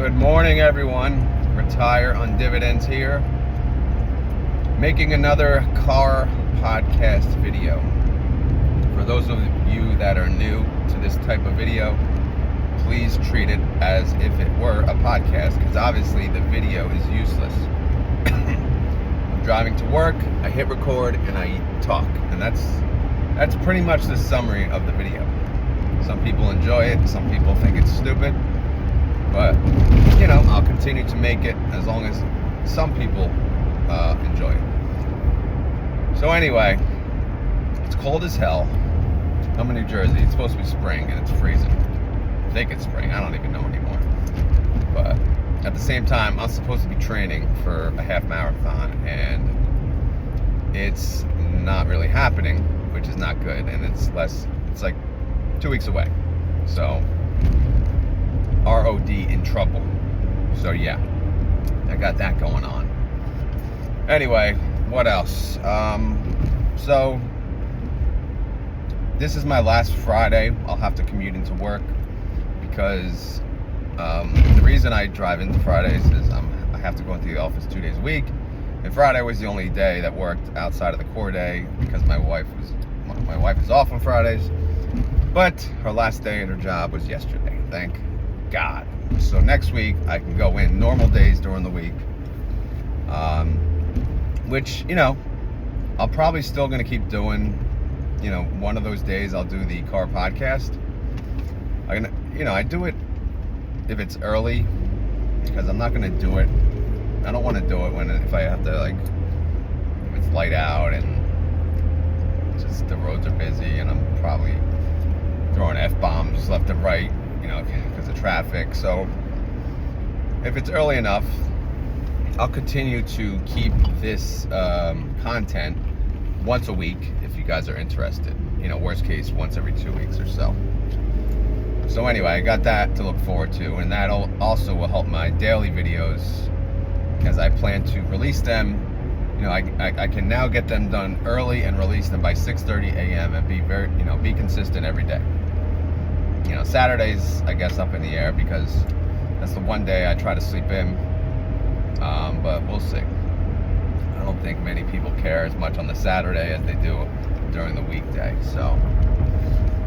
Good morning, everyone. Retire on Dividends here. Making another car podcast video. For those of you that are new to this type of video, please treat it as if it were a podcast, because obviously the video is useless. I'm driving to work, I hit record, and I talk. And that's pretty much the summary of the video. Some people enjoy it, some people think it's stupid. But, I'll continue to make it as long as some people enjoy it. So anyway, it's cold as hell. I'm in New Jersey. It's supposed to be spring and it's freezing. I think it's spring. I don't even know anymore. But at the same time, I'm supposed to be training for a half marathon and it's not really happening, which is not good. And it's like 2 weeks away. So ROD in trouble. So yeah, I got that going on. Anyway, what else? So this is my last Friday. I'll have to commute into work because the reason I drive into Fridays is I have to go into the office 2 days a week, and Friday was the only day that worked outside of the core day because my wife is off on Fridays. But her last day at her job was yesterday. Thank God. So next week I can go in normal days during the week, which I'll probably still gonna keep doing. One of those days I'll do the car podcast. I do it if it's early because I'm not gonna do it. I don't want to do it if I have to, if it's light out and just the roads are busy and I'm probably throwing F-bombs left and right, because of traffic. So if it's early enough, I'll continue to keep this content once a week if you guys are interested. Worst case, once every 2 weeks or so. So anyway, I got that to look forward to, and that also will help my daily videos as I plan to release them. I can now get them done early and release them by 6:30 a.m. and be consistent every day. Saturdays, I guess, up in the air because that's the one day I try to sleep in. But we'll see. I don't think many people care as much on the Saturday as they do during the weekday. So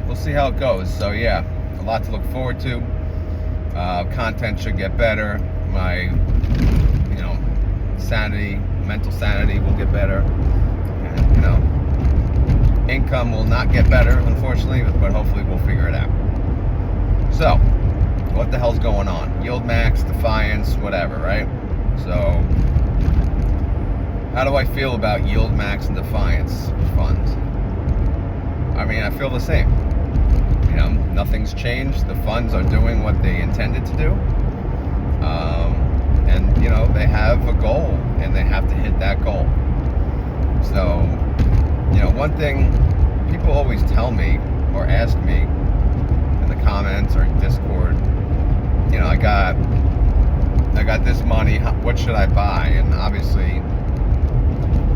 we'll see how it goes. So yeah, a lot to look forward to. Content should get better. My, mental sanity will get better. And, income will not get better, unfortunately, but hopefully we'll figure it out. So, what the hell's going on? YieldMax, Defiance, whatever, right? So, how do I feel about YieldMax and Defiance funds? I feel the same. Nothing's changed. The funds are doing what they intended to do. And, they have a goal, and they have to hit that goal. So, one thing people always tell me or ask me in the comments or Discord, I got this money, what should I buy? And obviously,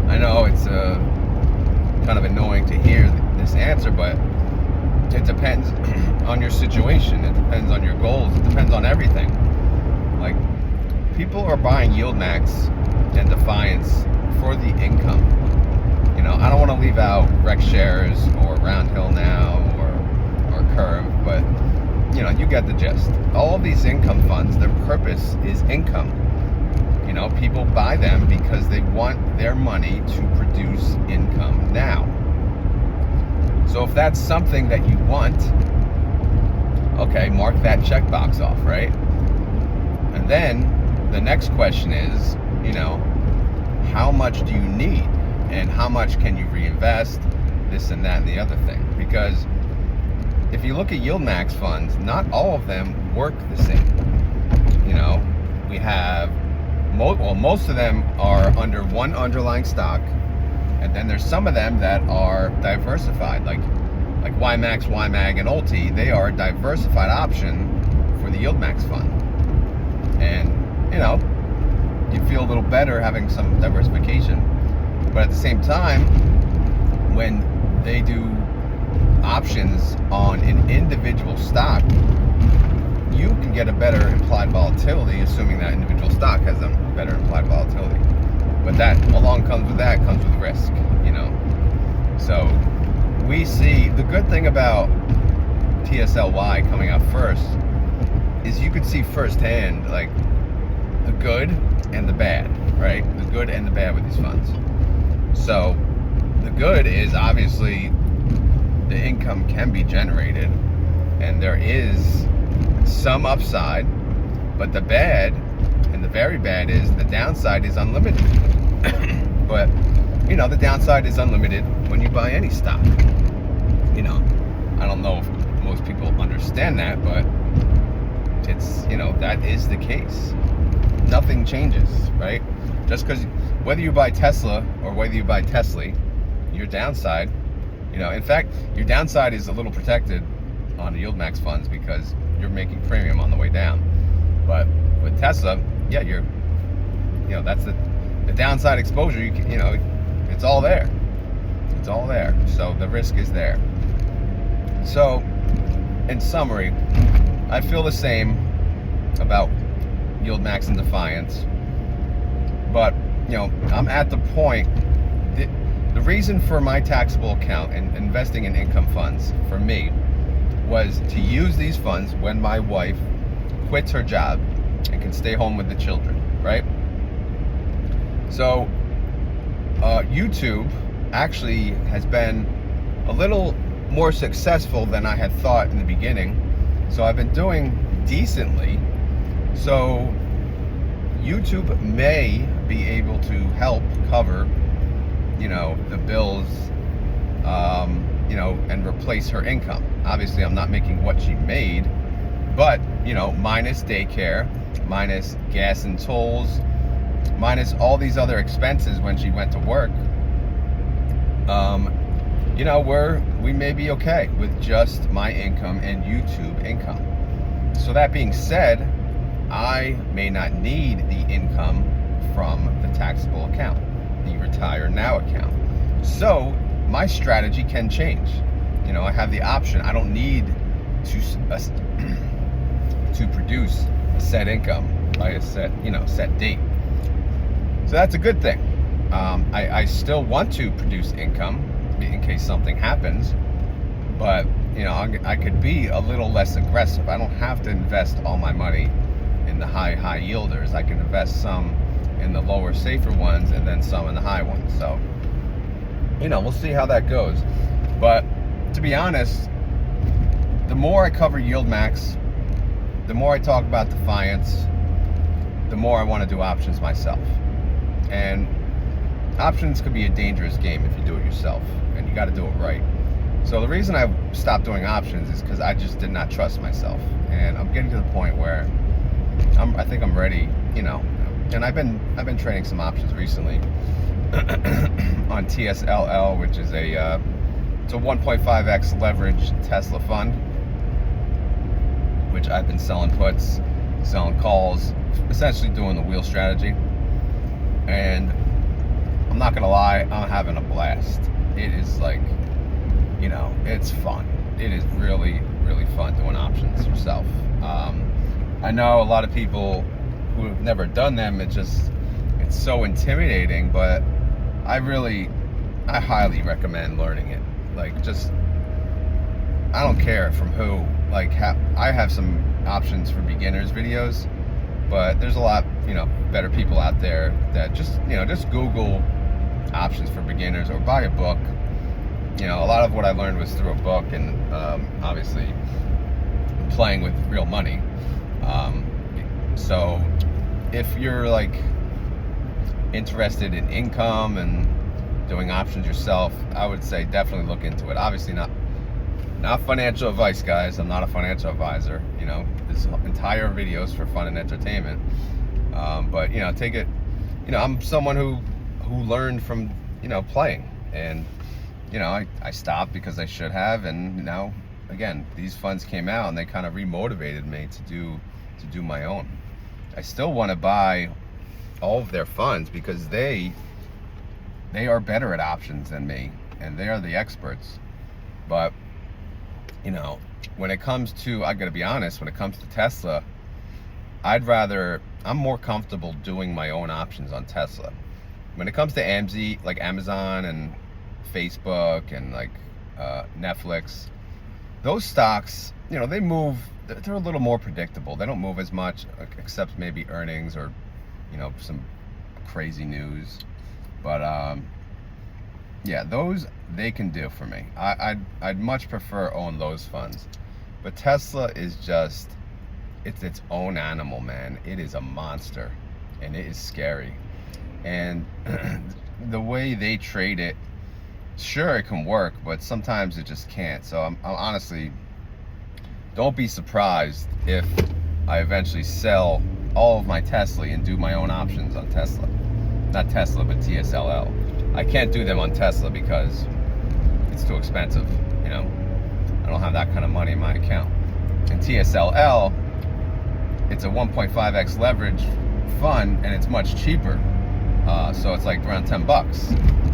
I know it's kind of annoying to hear this answer, but it depends on your situation. It depends on your goals. It depends on everything. People are buying YieldMax and Defiance for the income. I don't want to leave out Rec Shares or Round Hill Now or Curve, but you get the gist. All of these income funds, their purpose is income. People buy them because they want their money to produce income now. So if that's something that you want, okay, mark that checkbox off, right? And then the next question is, how much do you need? And how much can you reinvest? This and that and the other thing. Because if you look at YieldMax funds, not all of them work the same. We have, most of them are under one underlying stock. And then there's some of them that are diversified, like YieldMax, YMAG, and Ulti. They are a diversified option for the YieldMax fund. And, you feel a little better having some diversification. But at the same time, when they do options on an individual stock, you can get a better implied volatility, assuming that individual stock has a better implied volatility. But that along comes with risk, you know. So we see the good thing about TSLY coming out first is you could see firsthand like the good and the bad, right? The good and the bad with these funds. So the good is obviously the income can be generated and there is some upside, but the bad and the very bad is the downside is unlimited. But you know, the downside is unlimited when you buy any stock. You know, I don't know if most people understand that, but it's, you know, that is the case. Nothing changes, right? Just because whether you buy Tesla or whether you buy Tesla, your downside, you know, in fact, your downside is a little protected on the YieldMax funds because you're making premium on the way down. But with Tesla, yeah, you know, that's the downside exposure. You know, it's all there. It's all there. So the risk is there. So, in summary, I feel the same about YieldMax and Defiance. But, you know, I'm at the point, the reason for my taxable account and investing in income funds for me was to use these funds when my wife quits her job and can stay home with the children, right? So, YouTube actually has been a little more successful than I had thought in the beginning. So I've been doing decently. So YouTube may be able to help cover, you know, the bills, you know, and replace her income. Obviously, I'm not making what she made, but, you know, minus daycare, minus gas and tolls, minus all these other expenses when she went to work, you know, we may be okay with just my income and YouTube income. So that being said, I may not need the income from the taxable account, the Retire Now account. So my strategy can change. You know, I have the option. I don't need to produce a set income by a set date. So that's a good thing. I still want to produce income in case something happens, but you know, I could be a little less aggressive. I don't have to invest all my money in the high yielders. I can invest some in the lower, safer ones, and then some in the high ones. So, you know, we'll see how that goes. But to be honest, the more I cover YieldMax, the more I talk about Defiance, the more I want to do options myself. And options could be a dangerous game if you do it yourself, and you got to do it right. So the reason I stopped doing options is because I just did not trust myself, and I'm getting to the point where I think I'm ready, you know. And I've been trading some options recently on TSLL, which is it's a 1.5x leverage Tesla fund, which I've been selling puts, selling calls, essentially doing the wheel strategy. And I'm not gonna lie, I'm having a blast. It is like, you know, it's fun. It is really, really fun doing options yourself. I know a lot of people who have never done them, it's so intimidating, but I highly recommend learning it. Like, just, I don't care from who. Like, I have some options for beginners videos, but there's a lot, you know, better people out there that just Google options for beginners or buy a book. You know, a lot of what I learned was through a book, and obviously playing with real money. So if you're like interested in income and doing options yourself, I would say definitely look into it. Obviously not financial advice, guys. I'm not a financial advisor. You know, this entire video is for fun and entertainment. But you know, take it. You know, I'm someone who learned from, you know, playing, and you know, I stopped because I should have, and now again, these funds came out and they kind of remotivated me to do my own. I still want to buy all of their funds because they are better at options than me, and they are the experts. But you know, when it comes to, I gotta be honest, when it comes to Tesla, I'm more comfortable doing my own options on Tesla. When it comes to AMZ, like Amazon and Facebook and like Netflix, those stocks, they move, they're a little more predictable. They don't move as much, except maybe earnings or, some crazy news. But yeah, those they can do for me. I'd much prefer own those funds. But Tesla is just, it's its own animal, man. It is a monster, and it is scary. And the way they trade it, sure, it can work, but sometimes it just can't. So I'm honestly, don't be surprised if I eventually sell all of my Tesla and do my own options on Tesla. Not Tesla, but TSLL. I can't do them on Tesla because it's too expensive. I don't have that kind of money in my account. And TSLL, it's a 1.5x leverage fund, and it's much cheaper. So it's like around $10.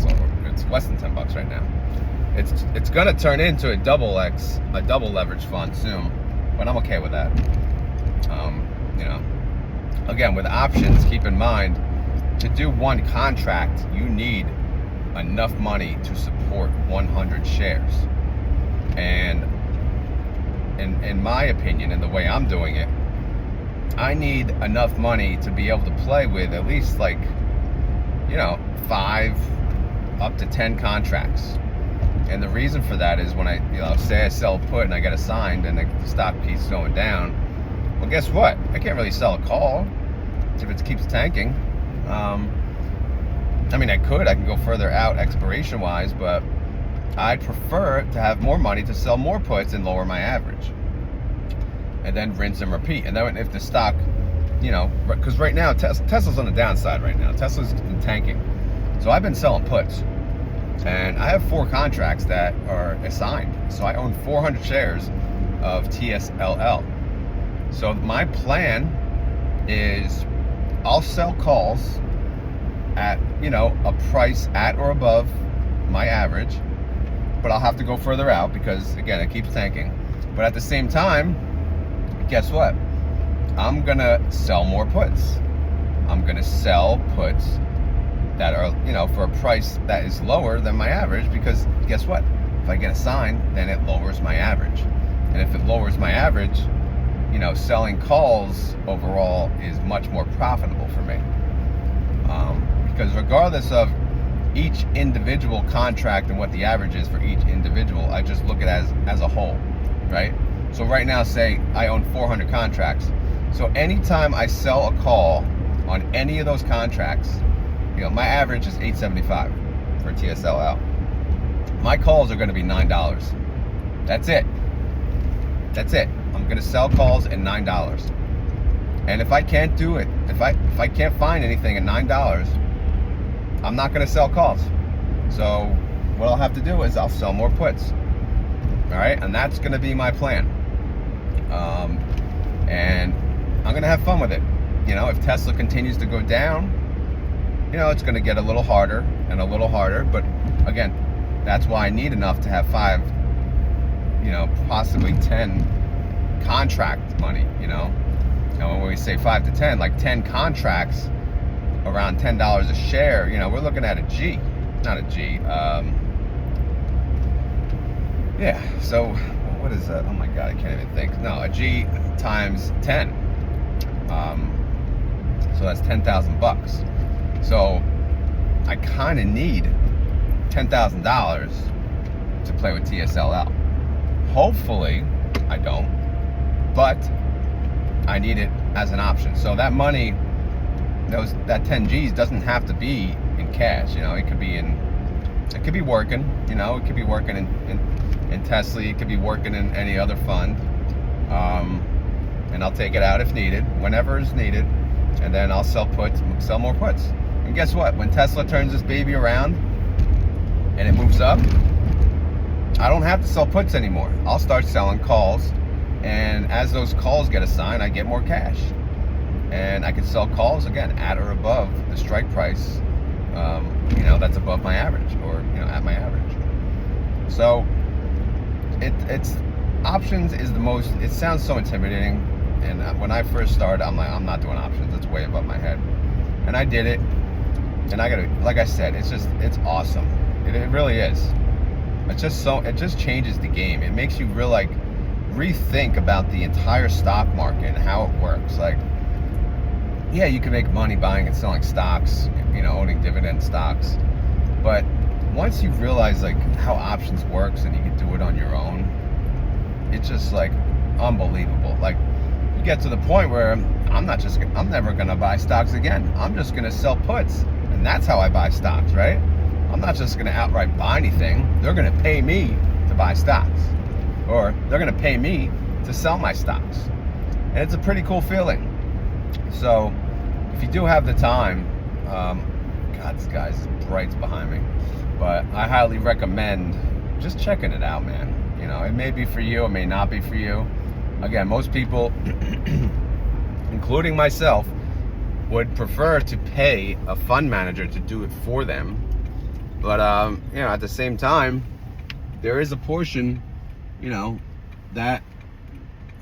So it's less than $10 right now. It's gonna turn into a double leverage fund soon, but I'm okay with that. Again, with options, keep in mind, to do one contract, you need enough money to support 100 shares. And in my opinion, and the way I'm doing it, I need enough money to be able to play with at least 5 up to 10 contracts. And the reason for that is when I say I sell a put and I get assigned and the stock keeps going down, well, guess what? I can't really sell a call if it keeps tanking. I can go further out expiration wise, but I'd prefer to have more money to sell more puts and lower my average, and then rinse and repeat. And then if the stock, because right now Tesla's on the downside right now. Tesla's been tanking, so I've been selling puts, and I have 4 contracts that are assigned. So I own 400 shares of TSLL. So my plan is I'll sell calls at a price at or above my average, but I'll have to go further out because again it keeps tanking. But at the same time, guess what? I'm gonna sell more puts. I'm gonna sell puts that are for a price that is lower than my average, because guess what? If I get assigned, then it lowers my average. And if it lowers my average, selling calls overall is much more profitable for me. Because regardless of each individual contract and what the average is for each individual, I just look at it as a whole, right? So right now, say I own 400 contracts. So anytime I sell a call on any of those contracts, my average is $8.75 for TSLL. My calls are going to be $9. That's it. I'm going to sell calls at $9. And if I can't do it, if I can't find anything at $9, I'm not going to sell calls. So what I'll have to do is I'll sell more puts. All right, and that's going to be my plan. And I'm going to have fun with it. If Tesla continues to go down, it's going to get a little harder and a little harder. But again, that's why I need enough to have 5, possibly 10 contract money. And when we say 5 to 10, like 10 contracts, around $10 a share, we're looking at a G, not a G. Yeah, so what is that? Oh my God, I can't even think. No, a G times 10. So that's $10,000. So I kind of need $10,000 to play with TSLL. Hopefully I don't, but I need it as an option. So that money, that 10 G's doesn't have to be in cash. It could be working. It could be working in Tesla. It could be working in any other fund. And I'll take it out if needed, whenever is needed, and then I'll sell more puts. And guess what? When Tesla turns this baby around and it moves up, I don't have to sell puts anymore. I'll start selling calls, and as those calls get assigned, I get more cash. And I can sell calls again at or above the strike price, that's above my average, or at my average. So it's options is the most. It sounds so intimidating, And when I first started, I'm like, I'm not doing options. It's way above my head. And I did it. And I gotta, like I said, it's awesome. It really is. It just changes the game. It makes you rethink about the entire stock market and how it works. Like, yeah, you can make money buying and selling stocks, owning dividend stocks. But once you realize how options works and you can do it on your own, it's just unbelievable. Like, you get to the point where I'm never gonna buy stocks again. I'm just gonna sell puts, and that's how I buy stocks, right? I'm not just gonna outright buy anything. They're gonna pay me to buy stocks, or they're gonna pay me to sell my stocks, and it's a pretty cool feeling. So, if you do have the time, God, this guy's bright behind me, but I highly recommend just checking it out, man. It may be for you, it may not be for you. Again, most people, including myself, would prefer to pay a fund manager to do it for them. But, at the same time, there is a portion, that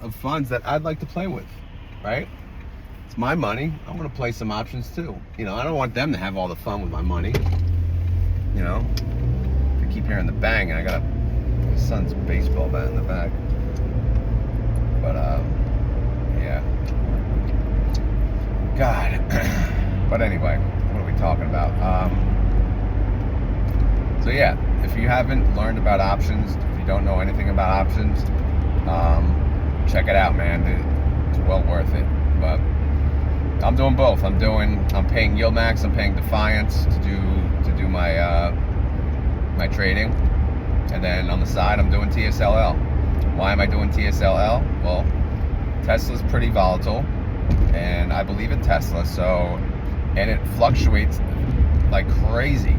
of funds that I'd like to play with, right? It's my money. I want to play some options too. I don't want them to have all the fun with my money. I keep hearing the bang, and I got my son's baseball bat in the back. But, yeah. God. But anyway, what are we talking about? So yeah, if you haven't learned about options, if you don't know anything about options, check it out, man. It's well worth it. But I'm doing both. I'm paying YieldMax, I'm paying Defiance to do my my trading, and then on the side I'm doing TSLL. Why am I doing TSLL? Well, Tesla's pretty volatile, and I believe in Tesla, and it fluctuates like crazy.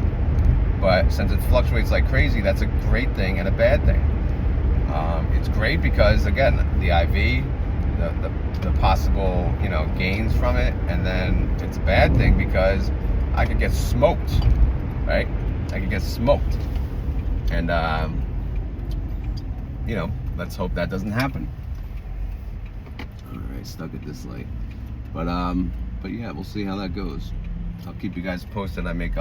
But since it fluctuates like crazy, that's a great thing and a bad thing. It's great because, again, the IV, the possible gains from it, and then it's a bad thing because I could get smoked, right? I could get smoked, and let's hope that doesn't happen. All right, stuck at this light, but yeah, we'll see how that goes. I'll keep you guys posted. I make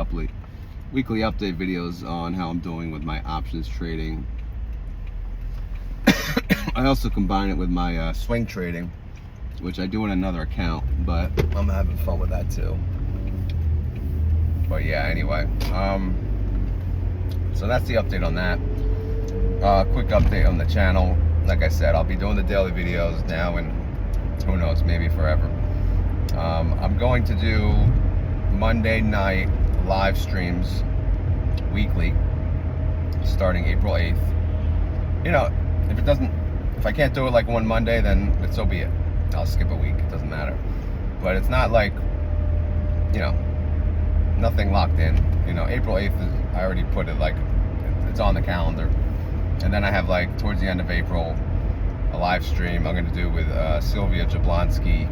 weekly update videos on how I'm doing with my options trading. I also combine it with my swing trading, which I do in another account, but I'm having fun with that too. But yeah, anyway, so that's the update on that. Quick update on the channel. Like I said, I'll be doing the daily videos now, and who knows, maybe forever. I'm going to do Monday night live streams weekly starting April 8th. If I can't do it like one Monday, then so be it. I'll skip a week, it doesn't matter. But it's not like, nothing locked in. April 8th is, I already put it it's on the calendar. And then I have towards the end of April a live stream I'm going to do with Sylvia Jablonski,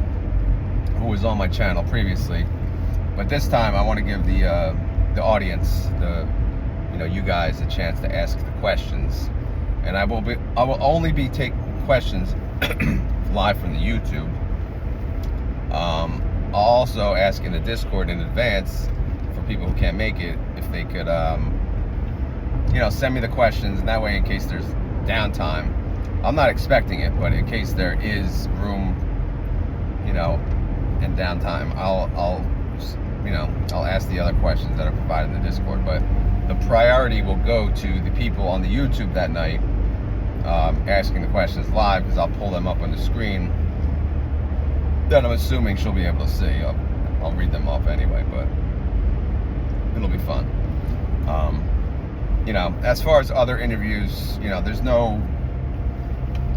who was on my channel previously. But this time I want to give the audience, you guys, a chance to ask the questions. And I will only be taking questions live from the YouTube. I'll also ask in the Discord in advance for people who can't make it if they could send me the questions, and that way, in case there's downtime, I'm not expecting it, but in case there is room, and downtime, I'll ask the other questions that are provided in the Discord. But the priority will go to the people on the YouTube that night asking the questions live, because I'll pull them up on the screen that I'm assuming she'll be able to see. I'll read them off anyway, but it'll be fun. As far as other interviews, there's no,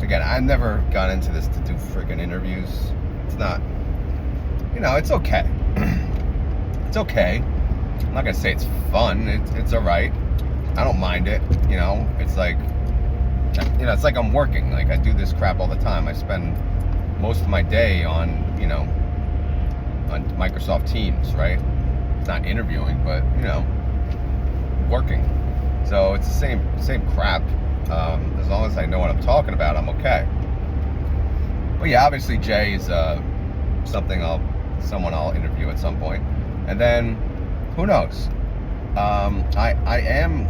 again, I've never got into this to do friggin' interviews. It's not, it's okay. It's okay. I'm not gonna say it's fun. It's all right. I don't mind it. It's it's like I'm working. I do this crap all the time. I spend most of my day on on Microsoft Teams, right? It's not interviewing, but working. So it's the same crap. As long as I know what I'm talking about, I'm okay. But yeah, obviously Jay is someone I'll interview at some point. And then, who knows? I am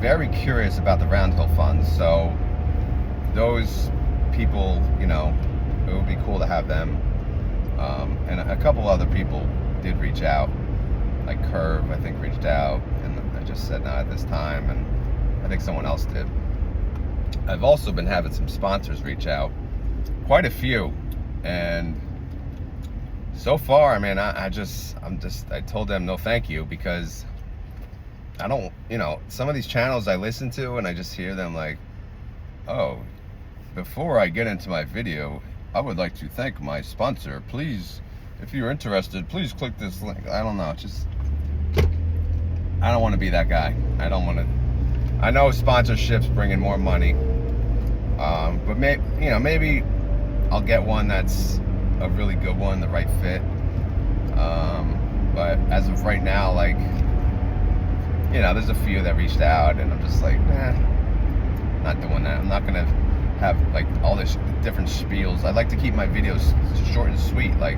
very curious about the Roundhill funds. So those people, you know, it would be cool to have them. And a couple other people did reach out, like Curve, I think, reached out, and I just said not at this time, and I think someone else did. I've also been having some sponsors reach out, quite a few, and so far, I mean, I told them no thank you, because I don't, you know, some of these channels I listen to and I just hear them like, oh, before I get into my video, I would like to thank my sponsor. Please, if you're interested, please click this link. I don't know, just, I don't want to be that guy. I don't want to, I know sponsorships bring in more money, but maybe I'll get one that's a really good one, the right fit. But as of right now, like, you know, there's a few that reached out, and I'm just like, not doing that. I'm not gonna have like all this different spiels. I like to keep my videos short and sweet. Like,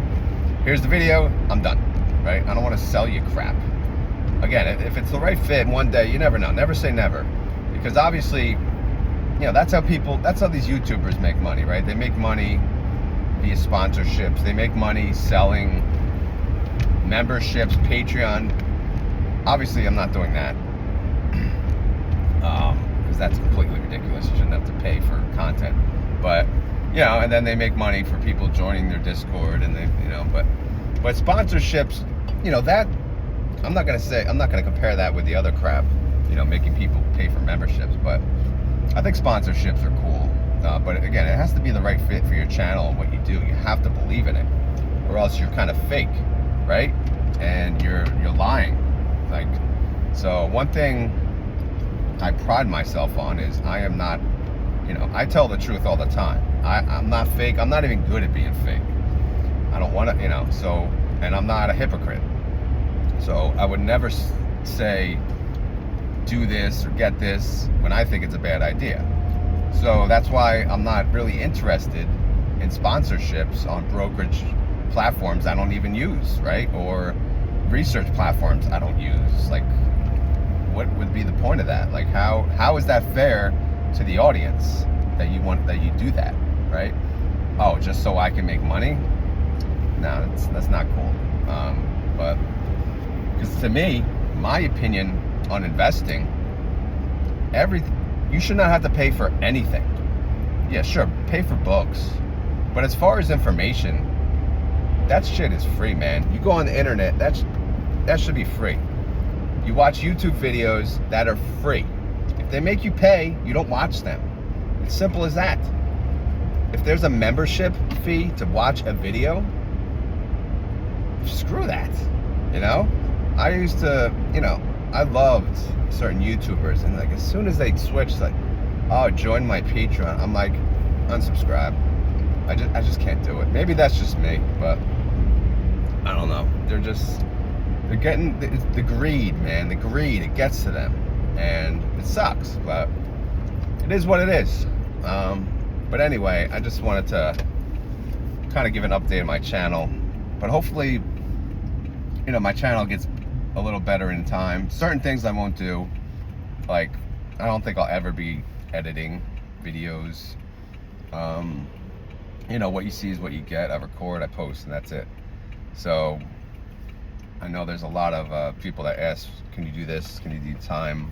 here's the video, I'm done, right? I don't want to sell you crap. Again, if it's the right fit, one day, you never know. Never say never, because obviously, you know, that's how these YouTubers make money, right? They make money via sponsorships. They make money selling memberships, Patreon. Obviously, I'm not doing that, because that's completely ridiculous. You shouldn't have to pay for content. But, you know, and then they make money for people joining their Discord, and they, you know, but sponsorships, you know, that, I'm not gonna compare that with the other crap, you know, making people pay for memberships. But I think sponsorships are cool. But again, it has to be the right fit for your channel and what you do. You have to believe in it, or else you're kind of fake, right? And you're lying. Like, so one thing I pride myself on is I am not, you know, I tell the truth all the time. I'm not fake. I'm not even good at being fake. I don't want to, you know, so, and I'm not a hypocrite. So I would never say do this or get this when I think it's a bad idea. So that's why I'm not really interested in sponsorships on brokerage platforms I don't even use, right? Or research platforms I don't use. Like, what would be the point of that? Like, how is that fair to the audience that you do that, right? Oh, just so I can make money? No, that's not cool. But because to me, my opinion on investing, you should not have to pay for anything. Yeah, sure, pay for books, but as far as information, that shit is free, man. You go on the internet, that should be free. You watch YouTube videos that are free. If they make you pay, you don't watch them. It's simple as that. If there's a membership fee to watch a video, screw that, you know? I used to, you know, I loved certain YouTubers, and like as soon as they switched, like, oh, join my Patreon, I'm like, unsubscribe. I just can't do it. Maybe that's just me, but I don't know. They're getting the greed, man. The greed, it gets to them, and it sucks, but it is what it is. But anyway, I just wanted to kind of give an update on my channel, but hopefully, you know, my channel gets a little better in time. Certain things I won't do, like, I don't think I'll ever be editing videos. You know, what you see is what you get. I record, I post, and that's it. So I know there's a lot of people that ask, can you do this? Can you do time?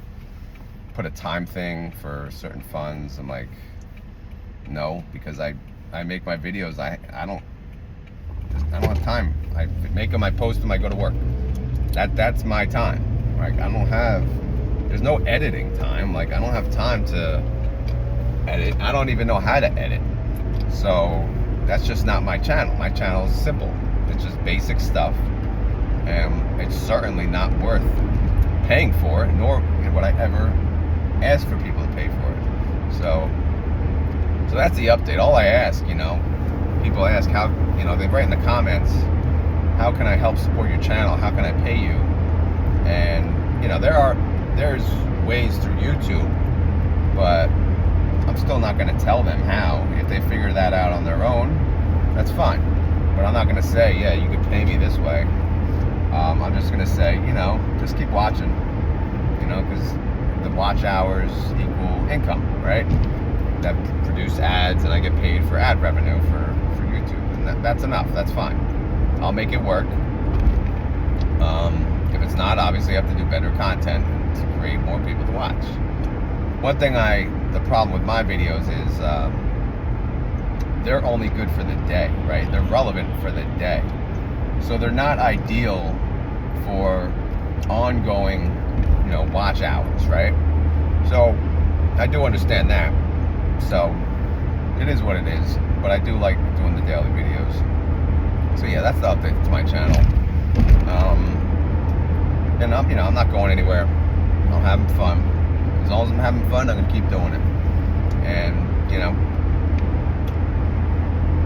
Put a time thing for certain funds. I'm like, no, because I make my videos. I don't have time. I make them, I post them, I go to work. That's my time. Like, there's no editing time. Like, I don't have time to edit. I don't even know how to edit. So that's just not my channel. My channel is simple. It's just basic stuff, and it's certainly not worth paying for it, nor would I ever ask for people to pay for it. So that's the update. All I ask, you know, people ask how, you know, they write in the comments, how can I help support your channel? How can I pay you? And, you know, there's ways through YouTube, but I'm still not going to tell them how. if they figure that out on their own, that's fine. But I'm not going to say, yeah, you could pay me this way. I'm just going to say, just keep watching, because the watch hours equal income, right? That produce ads, and I get paid for ad revenue for YouTube, and that's enough. That's fine. I'll make it work. If it's not, obviously I have to do better content to create more people to watch. One thing the problem with my videos is they're only good for the day, right? They're relevant for the day. So they're not ideal for ongoing, watch hours, right? So I do understand that. So it is what it is, but I do like doing the daily videos. So yeah, that's the update to my channel. And I'm not going anywhere. I'm having fun. As long as I'm having fun, I'm gonna keep doing it. And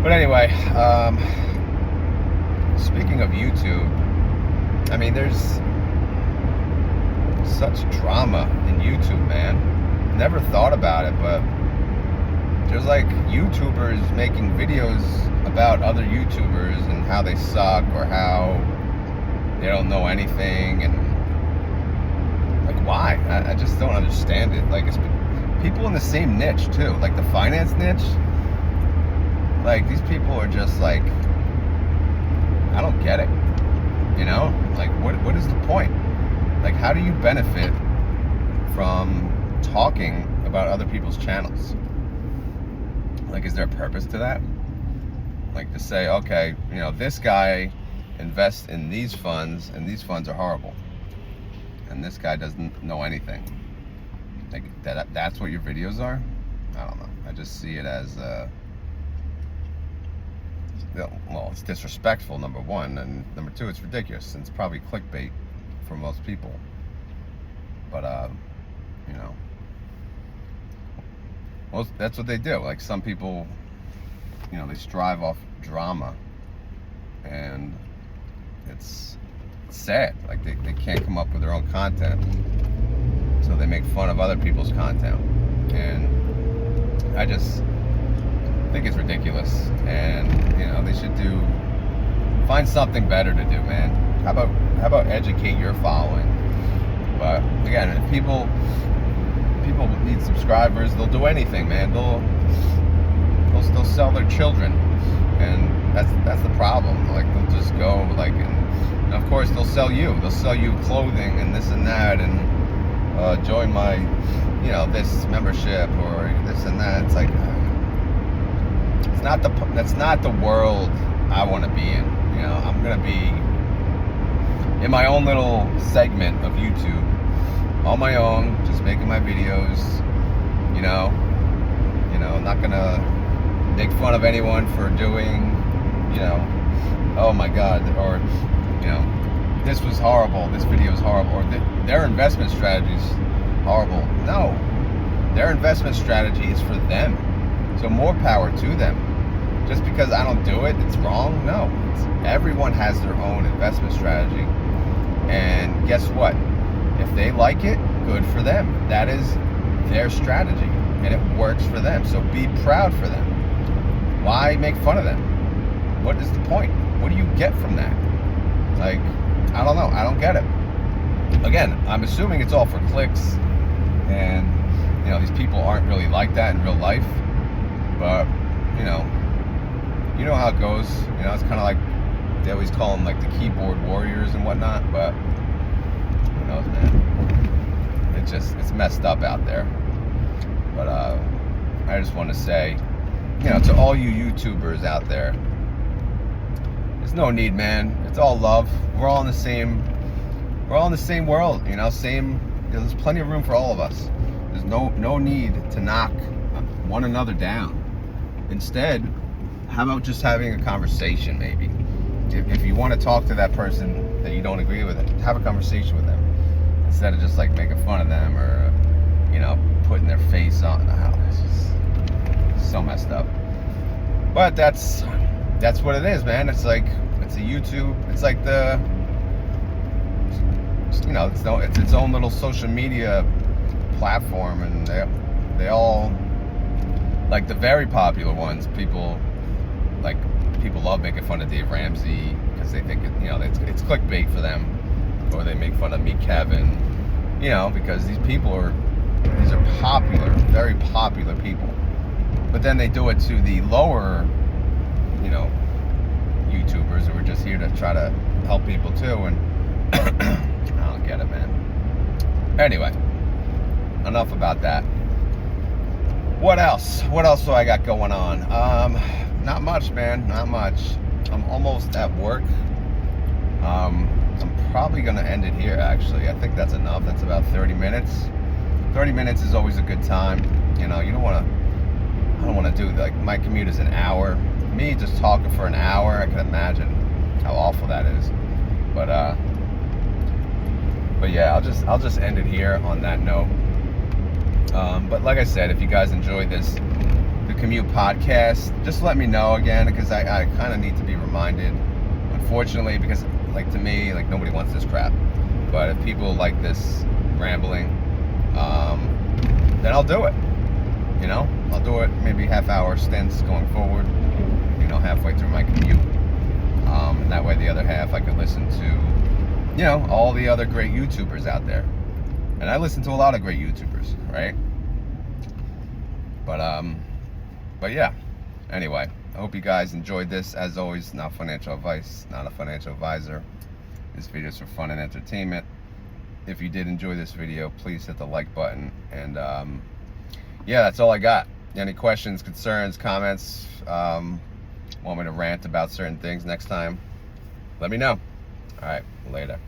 but anyway, speaking of YouTube, I mean, there's such drama in YouTube, man. Never thought about it, but there's like YouTubers making videos about other YouTubers and how they suck or how they don't know anything, and like, why? I just don't understand it. Like, it's people in the same niche too, like the finance niche. Like, these people are just like, I don't get it. Like, what is the point? Like, how do you benefit from talking about other people's channels? Like, is there a purpose to that? Like, to say, okay, this guy invests in these funds, and these funds are horrible, and this guy doesn't know anything. Like, that's what your videos are? I don't know. I just see it as well, it's disrespectful, number one, and number two, it's ridiculous, and it's probably clickbait for most people. But most, that's what they do. Like, some people, they strive off drama, and it's sad. Like, they can't come up with their own content, so they make fun of other people's content, and I just think it's ridiculous. And they should find something better to do, man. How about educate your following? But again, if people need subscribers, they'll do anything, man. They'll sell their children, and that's the problem. Like, they'll just go, like, and of course they'll sell you clothing and this and that, and join my this membership or this and that. It's like, that's not the world I want to be in. I'm gonna be in my own little segment of YouTube, on my own, just making my videos. I'm not gonna make fun of anyone for doing, oh my God, or this was horrible, this video is horrible, or their investment strategy is horrible. No, their investment strategy is for them. So more power to them. Just because I don't do it, it's wrong? No. Everyone has their own investment strategy. And guess what? If they like it, good for them. That is their strategy, and it works for them. So be proud for them. Why make fun of them? What is the point? What do you get from that? Like, I don't know. I don't get it. Again, I'm assuming it's all for clicks, and these people aren't really like that in real life. But you know how it goes. It's kind of like they always call them like the keyboard warriors and whatnot. But who knows, man? It's messed up out there. But I just want to say, to all you YouTubers out there, there's no need, man. It's all love. We're all in the same world. There's plenty of room for all of us. There's no need to knock one another down. Instead, how about just having a conversation, maybe? If you want to talk to that person that you don't agree with, have a conversation with them, instead of just like making fun of them or putting their face on. It's just so messed up. But that's what it is, man. It's like, it's a YouTube. It's like it's its own little social media platform, and they all like the very popular ones, people love making fun of Dave Ramsey because they think it's clickbait for them, or they make fun of me, Kevin, because these are popular, very popular people. But then they do it to the lower, YouTubers who are just here to try to help people too, and I don't get it, man. Anyway, enough about that. What else do I got going on? Not much, man, not much. I'm almost at work. I'm probably gonna end it here, actually. I think that's enough. That's about 30 minutes. 30 minutes is always a good time. I don't want to do, like, my commute is an hour. Me just talking for an hour, I can imagine how awful that is. But yeah, I'll just end it here on that note. But like I said, if you guys enjoy the Commute podcast, just let me know again, because I kind of need to be reminded, unfortunately, because, like, to me, like, nobody wants this crap. But if people like this rambling, then I'll do it. I'll do it maybe half-hour stints going forward, halfway through my commute. And that way the other half I can listen to, all the other great YouTubers out there. And I listen to a lot of great YouTubers, right? But yeah. Anyway, I hope you guys enjoyed this. As always, not financial advice, not a financial advisor. This video is for fun and entertainment. If you did enjoy this video, please hit the like button. And yeah, that's all I got. Any questions, concerns, comments, want me to rant about certain things next time, let me know. All right, later.